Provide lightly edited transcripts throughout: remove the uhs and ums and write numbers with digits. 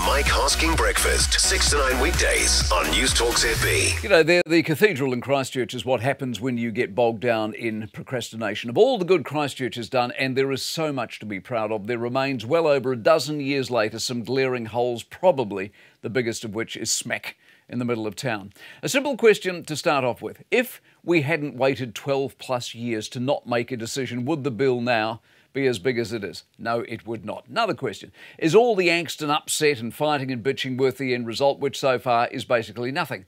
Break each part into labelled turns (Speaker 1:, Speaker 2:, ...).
Speaker 1: Mike Hosking Breakfast, 6 to 9 weekdays on Newstalk ZB.
Speaker 2: You know, the cathedral in Christchurch is what happens when you get bogged down in procrastination. Of all the good Christchurch has done, and there is so much to be proud of, there remains well over a dozen years later some glaring holes, probably the biggest of which is smack in the middle of town. A simple question to start off with. If we hadn't waited 12 plus years to not make a decision, would the bill now be as big as it is? No, it would not. Another question. Is all the angst and upset and fighting and bitching worth the end result, which so far is basically nothing?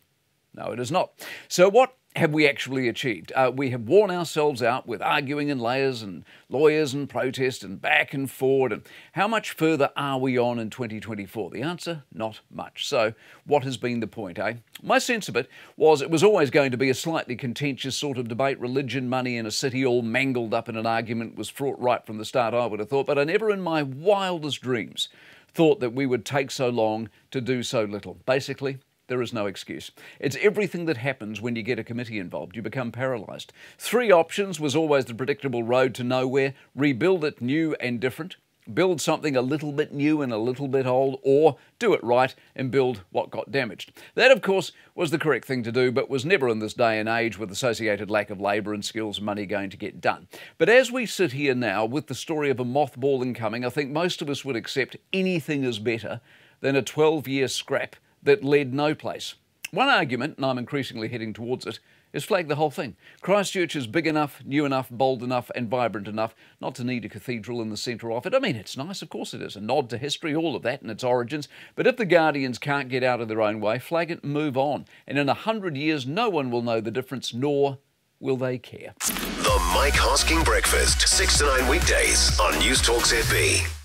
Speaker 2: No, it is not. So what have we actually achieved? We have worn ourselves out with arguing and layers and lawyers and protest and back and forward. And how much further are we on in 2024? The answer, not much. So what has been the point, eh? My sense of it was always going to be a slightly contentious sort of debate. Religion, money in a city all mangled up in an argument was fraught right from the start, I would have thought. But I never in my wildest dreams thought that we would take so long to do so little. Basically, there is no excuse. It's everything that happens when you get a committee involved. You become paralysed. Three options was always the predictable road to nowhere. Rebuild it new and different. Build something a little bit new and a little bit old, or do it right and build what got damaged. That, of course, was the correct thing to do, but was never in this day and age with associated lack of labour and skills and money going to get done. But as we sit here now with the story of a mothballing coming, I think most of us would accept anything is better than a 12-year scrap that led no place. One argument, and I'm increasingly heading towards it, is flag the whole thing. Christchurch is big enough, new enough, bold enough and vibrant enough not to need a cathedral in the centre of it. I mean, it's nice, of course it is, a nod to history, all of that and its origins. But if the Guardians can't get out of their own way, flag it and move on. And in 100 years, no one will know the difference, nor will they care.
Speaker 1: The Mike Hosking Breakfast, 6 to 9 weekdays on Newstalk ZB.